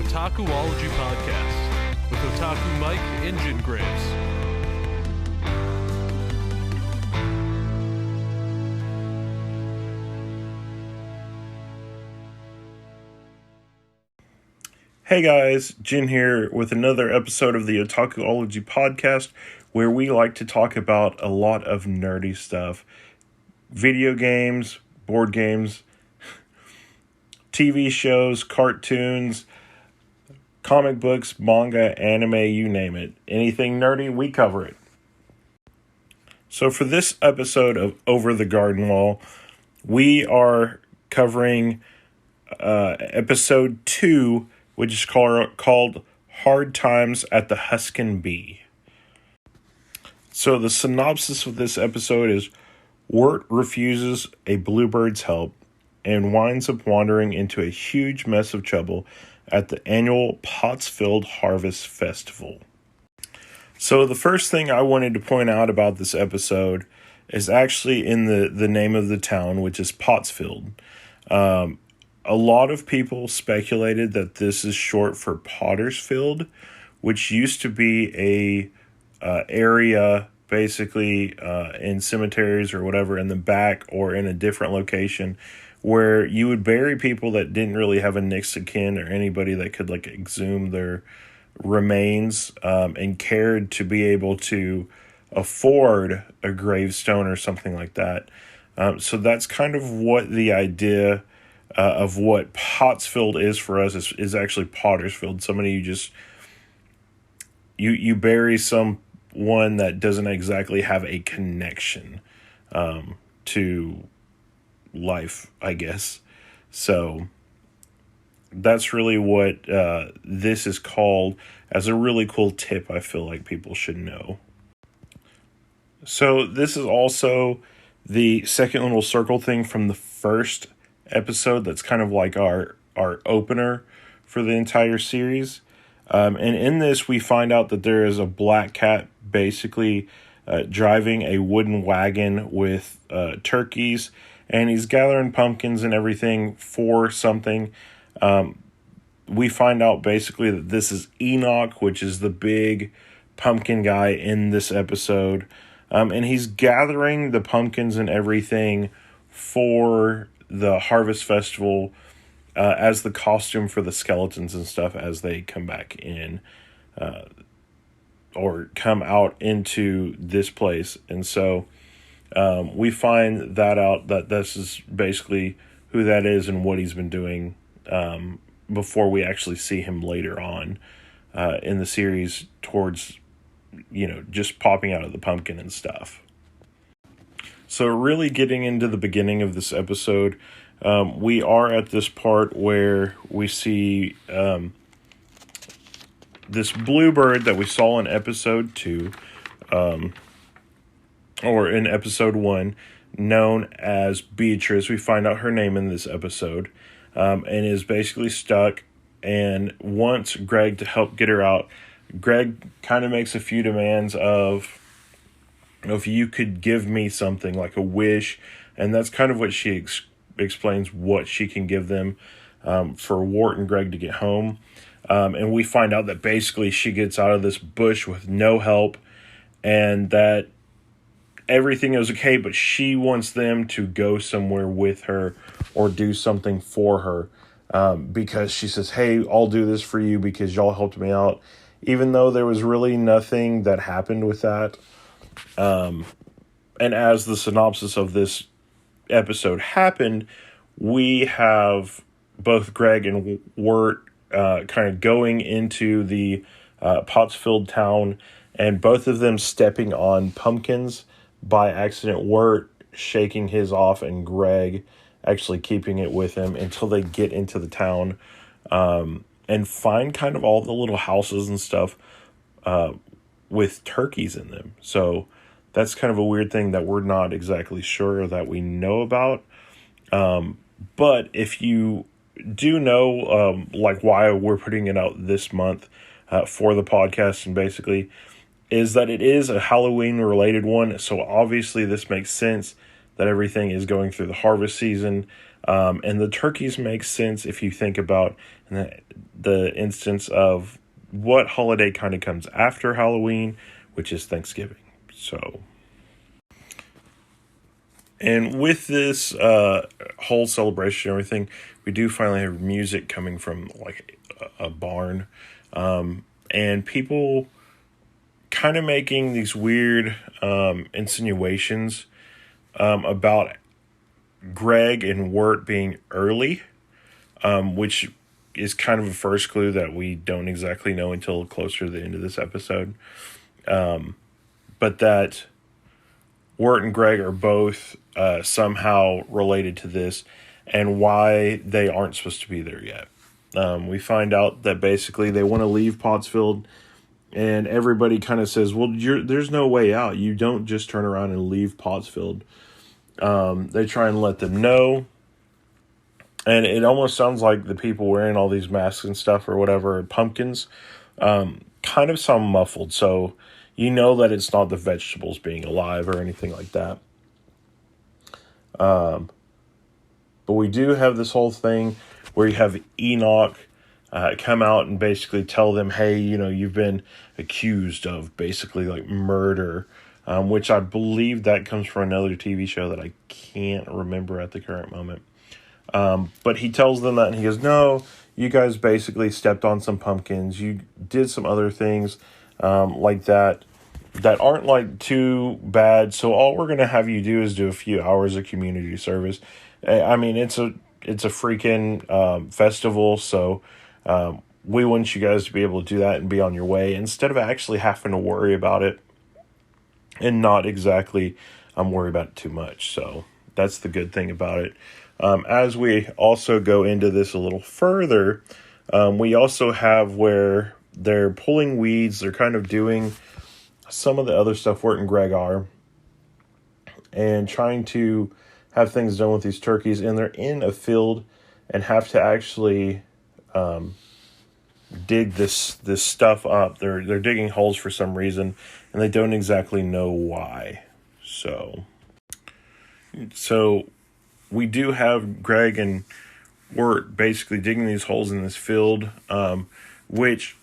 Otakuology Podcast with Otaku Mike and Jin Graves. Hey guys, Jin here with another episode of the Otakuology Podcast, where we like to talk about a lot of nerdy stuff. Video games, board games, TV shows, cartoons, comic books, manga, anime, you name it. Anything nerdy, we cover it. So for this episode of Over the Garden Wall, we are covering episode 2, which is called Hard Times at the Huskin Bee. So the synopsis of this episode is Wirt refuses a bluebird's help and winds up wandering into a huge mess of trouble at the annual Pottsfield Harvest Festival. So the first thing I wanted to point out about this episode is actually in the name of the town, which is Pottsfield. A lot of people speculated that this is short for Pottersfield, which used to be a area basically in cemeteries or whatever in the back or in a different location where you would bury people that didn't really have a next of kin or anybody that could like exhume their remains and cared to be able to afford a gravestone or something like that. So that's kind of what the idea of what Pottsfield is for us is actually Pottersfield. Somebody you bury someone that doesn't exactly have a connection to life, I guess. So that's really what this is called, as a really cool tip I feel like people should know. So this is also the second little circle thing from the first episode that's kind of like our opener for the entire series. And in this, we find out that there is a black cat basically driving a wooden wagon with turkeys, and he's gathering pumpkins and everything for something. We find out basically that this is Enoch, which is the big pumpkin guy in this episode. And he's gathering the pumpkins and everything for the Harvest Festival as the costume for the skeletons and stuff as they come back in or come out into this place. And so we find that out, that this is basically who that is and what he's been doing before we actually see him later on in the series towards, just popping out of the pumpkin and stuff. So really getting into the beginning of this episode, we are at this part where we see this bluebird that we saw in episode 2, or in episode 1, known as Beatrice. We find out her name in this episode, and is basically stuck and wants Greg to help get her out. Greg kind of makes a few demands of, if you could give me something like a wish, and that's kind of what she explains what she can give them for Wirt and Greg to get home. And we find out that basically she gets out of this bush with no help, and that everything is okay, but she wants them to go somewhere with her or do something for her, because she says, hey, I'll do this for you because y'all helped me out, even though there was really nothing that happened with that. And as the synopsis of this episode happened, we have both Greg and Wirt kind of going into the Pottsfield town, and both of them stepping on pumpkins by accident. Wirt shaking his off and Greg actually keeping it with him until they get into the town and find kind of all the little houses and stuff with turkeys in them. So that's kind of a weird thing that we're not exactly sure that we know about. But if you do know, like why we're putting it out this month for the podcast, and basically is that it is a Halloween related one. So obviously this makes sense that everything is going through the harvest season. And the turkeys make sense if you think about the instance of what holiday kind of comes after Halloween, which is Thanksgiving. So, and with this whole celebration and everything, we do finally have music coming from like a barn, and people kind of making these weird insinuations about Greg and Wirt being early, which is kind of a first clue that we don't exactly know until closer to the end of this episode. But that Wirt and Greg are both somehow related to this, and why they aren't supposed to be there yet. We find out that basically they want to leave Pottsfield, and everybody kind of says, well, there's no way out. You don't just turn around and leave Pottsfield. They try and let them know. And it almost sounds like the people wearing all these masks and stuff or whatever, pumpkins, kind of sound muffled. So you know that it's not the vegetables being alive or anything like that. But we do have this whole thing where you have Enoch come out and basically tell them, hey, you've been accused of basically like murder, which I believe that comes from another TV show that I can't remember at the current moment. But he tells them that, and he goes, no, you guys basically stepped on some pumpkins. You did some other things like that aren't like too bad. So all we're going to have you do is do a few hours of community service. I mean, it's a freaking festival. So we want you guys to be able to do that and be on your way instead of actually having to worry about it and not exactly worry about it too much. So that's the good thing about it. As we also go into this a little further, we also have where they're pulling weeds. They're kind of doing some of the other stuff Wirt and Greg are, and trying to have things done with these turkeys. And they're in a field and have to actually dig this stuff up. They're digging holes for some reason, and they don't exactly know why. So we do have Greg and Wirt basically digging these holes in this field, which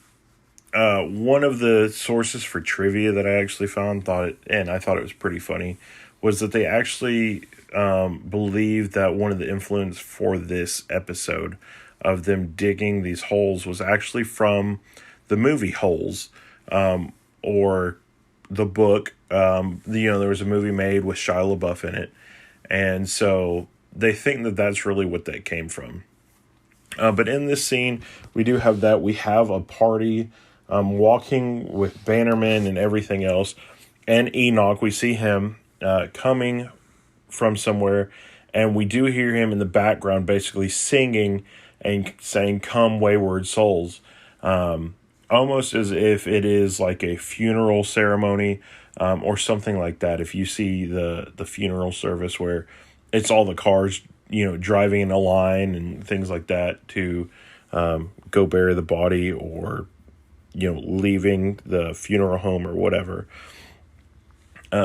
one of the sources for trivia that I actually found I thought it was pretty funny, was that they actually believed that one of the influence for this episode of them digging these holes was actually from the movie Holes, or the book. There was a movie made with Shia LaBeouf in it, and so they think that that's really what that came from. But in this scene, we do have that. We have a party, walking with Bannerman and everything else. And Enoch, we see him coming from somewhere. And we do hear him in the background basically singing and saying, "Come, wayward souls." Almost as if it is like a funeral ceremony or something like that. If you see the funeral service where it's all the cars, driving in a line and things like that to go bury the body, or, leaving the funeral home or whatever.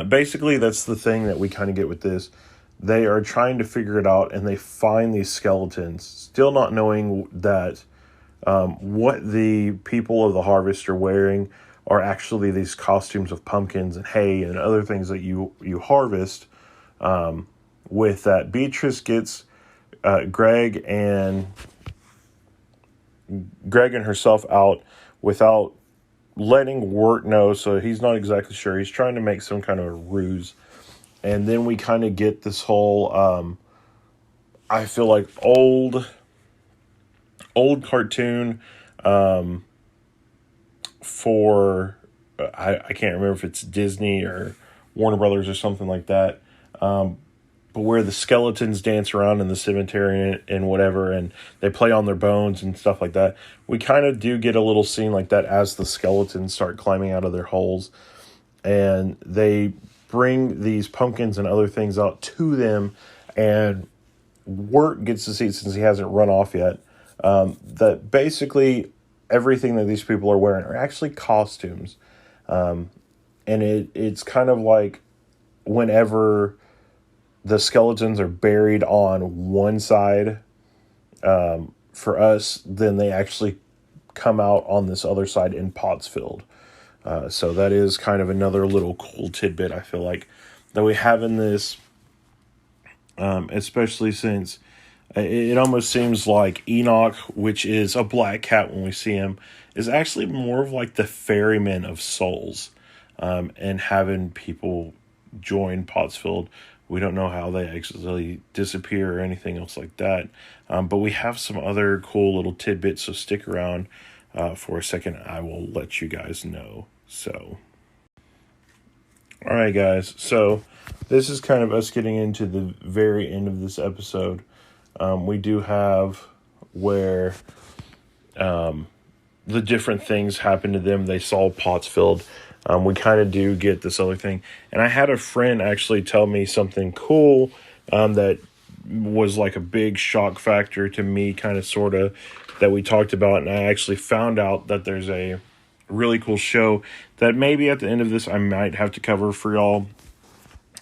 Basically, that's the thing that we kind of get with this. They are trying to figure it out, and they find these skeletons, still not knowing that what the people of the harvest are wearing are actually these costumes of pumpkins and hay and other things that you harvest. With that, Beatrice gets Greg and herself out without letting Wirt know, so he's not exactly sure. He's trying to make some kind of a ruse. And then we kind of get this whole, I feel like old cartoon for, I can't remember if it's Disney or Warner Brothers or something like that. But where the skeletons dance around in the cemetery and whatever, and they play on their bones and stuff like that. We kind of do get a little scene like that as the skeletons start climbing out of their holes. And they bring these pumpkins and other things out to them, and Wirt gets to see, since he hasn't run off yet, that basically everything that these people are wearing are actually costumes. And it's kind of like whenever the skeletons are buried on one side for us, then they actually come out on this other side in Pottsfield. So that is kind of another little cool tidbit, I feel like, that we have in this, especially since it almost seems like Enoch, which is a black cat when we see him, is actually more of like the ferryman of souls, and having people join Pottsfield. We don't know how they actually disappear or anything else like that. But we have some other cool little tidbits, so stick around for a second. I will let you guys know. So, all right, guys. So this is kind of us getting into the very end of this episode. We do have where the different things happened to them. They saw Pottsfield. We kind of do get this other thing. And I had a friend actually tell me something cool that was like a big shock factor to me, kind of sort of, that we talked about. And I actually found out that there's a really cool show that maybe at the end of this I might have to cover for y'all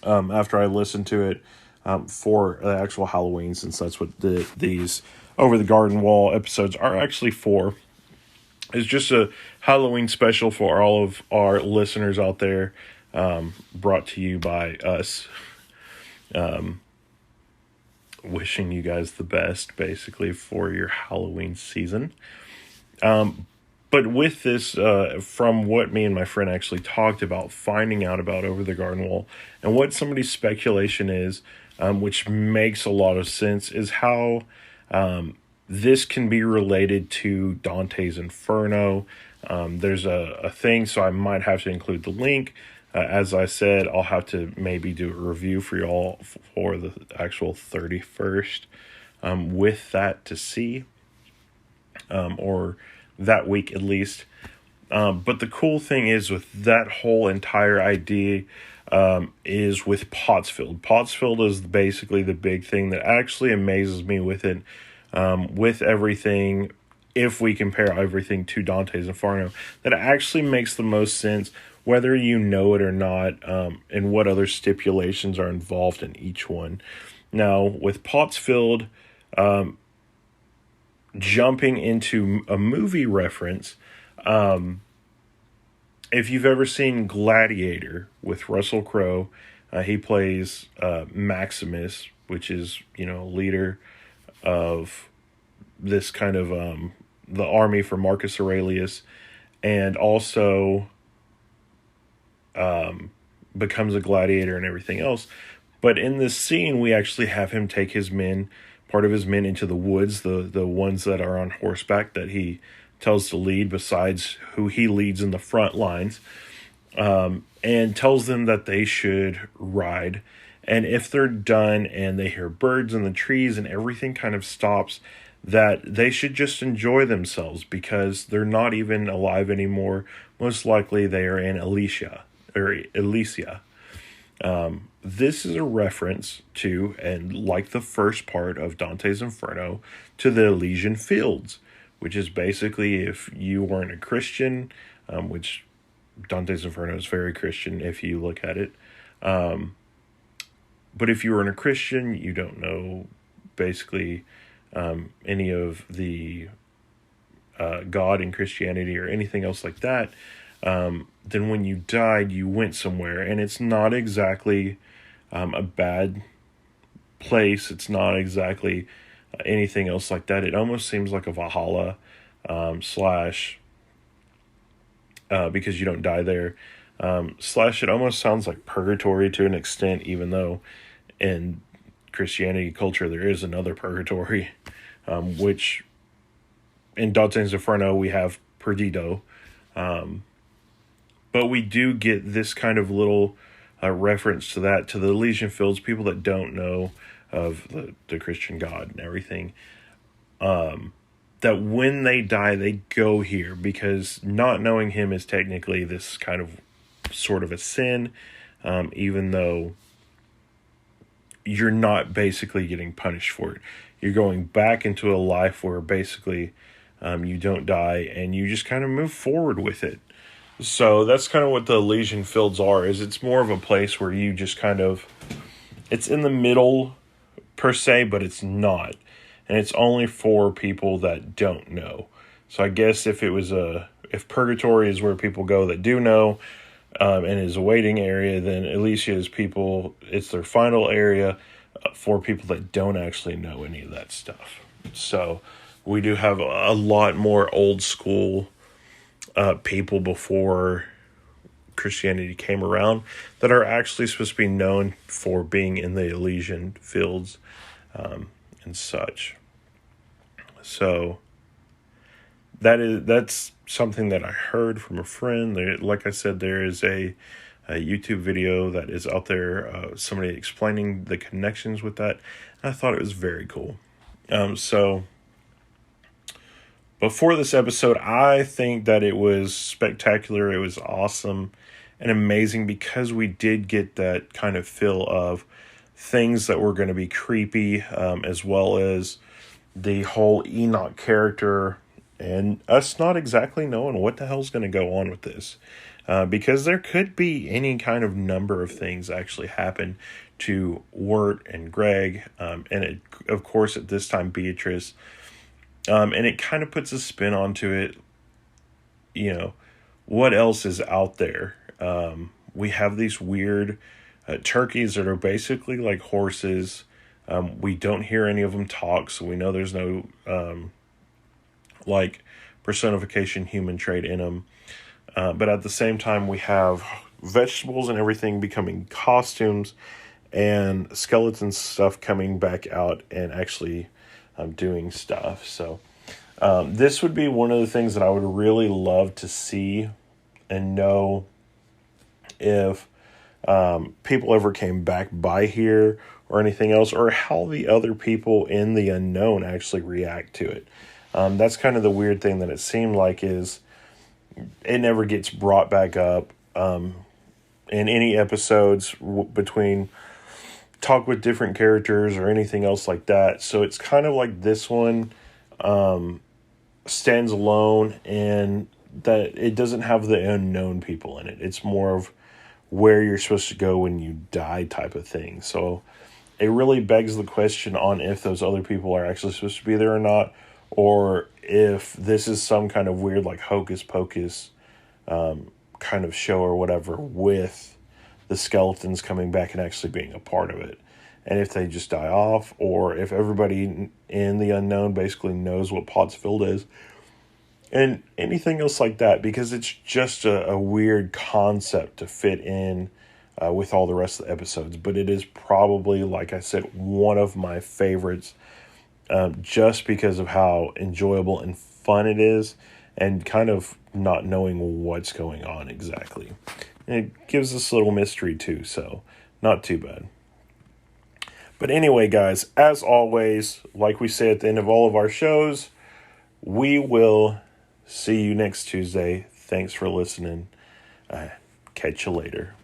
after I listen to it for the actual Halloween, since that's what these Over the Garden Wall episodes are actually for. It's just a Halloween special for all of our listeners out there, brought to you by us. Wishing you guys the best, basically, for your Halloween season. But with this, from what me and my friend actually talked about, finding out about Over the Garden Wall, and what somebody's speculation is, which makes a lot of sense, is how this can be related to Dante's Inferno. There's a thing, so I might have to include the link. As I said, I'll have to maybe do a review for y'all for the actual 31st with that to see, or that week at least. But the cool thing is with that whole entire idea is with Pottsfield. Pottsfield is basically the big thing that actually amazes me with it. With everything, if we compare everything to Dante's Inferno, that actually makes the most sense, whether you know it or not, and what other stipulations are involved in each one. Now, with Pottsfield, jumping into a movie reference, if you've ever seen Gladiator with Russell Crowe, he plays Maximus, which is, leader of this kind of the army for Marcus Aurelius, and also becomes a gladiator and everything else. But in this scene, we actually have him take part of his men into the woods, the ones that are on horseback that he tells to lead, besides who he leads in the front lines, and tells them that they should ride. And if they're done and they hear birds in the trees and everything kind of stops, that they should just enjoy themselves, because they're not even alive anymore. Most likely they are in Elysia. This is a reference to, and like the first part of Dante's Inferno, to the Elysian Fields, which is basically, if you weren't a Christian, which Dante's Inferno is very Christian if you look at it, but if you weren't a Christian, you don't know basically any of the God in Christianity or anything else like that, then when you died, you went somewhere, and it's not exactly a bad place. It's not exactly anything else like that. It almost seems like a Valhalla slash, because you don't die there, slash it almost sounds like purgatory to an extent, even though in Christianity culture there is another purgatory, which in Dante's Inferno we have Perdido, but we do get this kind of little reference to that, to the Elysian Fields. People that don't know of the Christian God and everything, that when they die, they go here, because not knowing him is technically this kind of sort of a sin, even though you're not basically getting punished for it. You're going back into a life where basically you don't die, and you just kind of move forward with it. So that's kind of what the Elysian Fields are, is it's more of a place where you just kind of it's in the middle per se, but it's not. And it's only for people that don't know. So I guess if purgatory is where people go that do know, and is a waiting area, then Elysia is it's their final area for people that don't actually know any of that stuff. So we do have a lot more old school people before Christianity came around that are actually supposed to be known for being in the Elysian fields and such. So that's something that I heard from a friend. Like I said, there is a YouTube video that is out there, somebody explaining the connections with that. And I thought it was very cool. So before this episode, I think that it was spectacular. It was awesome and amazing because we did get that kind of feel of things that were going to be creepy, as well as the whole Enoch character and us not exactly knowing what the hell's going to go on with this. Because there could be any kind of number of things actually happen to Wirt and Greg, and of course at this time Beatrice. And it kind of puts a spin onto it. What else is out there? We have these weird turkeys that are basically like horses. We don't hear any of them talk, so we know there's no personification human trait in them. But at the same time, we have vegetables and everything becoming costumes, and skeleton stuff coming back out and actually doing stuff. So this would be one of the things that I would really love to see and know if people ever came back by here or anything else, or how the other people in the unknown actually react to it. That's kind of the weird thing that it seemed like is it never gets brought back up in any episodes between talk with different characters or anything else like that. So it's kind of like this one stands alone, and that it doesn't have the unknown people in it. It's more of where you're supposed to go when you die type of thing. So it really begs the question on if those other people are actually supposed to be there or not, or if this is some kind of weird like hocus pocus kind of show or whatever, with the skeletons coming back and actually being a part of it. And if they just die off, or if everybody in the unknown basically knows what Pottsfield is, and anything else like that, because it's just a weird concept to fit in with all the rest of the episodes. But it is probably, like I said, one of my favorites, just because of how enjoyable and fun it is, and kind of not knowing what's going on exactly. And it gives us a little mystery too, so not too bad. But anyway, guys, as always, like we say at the end of all of our shows, we will see you next Tuesday. Thanks for listening. Catch you later.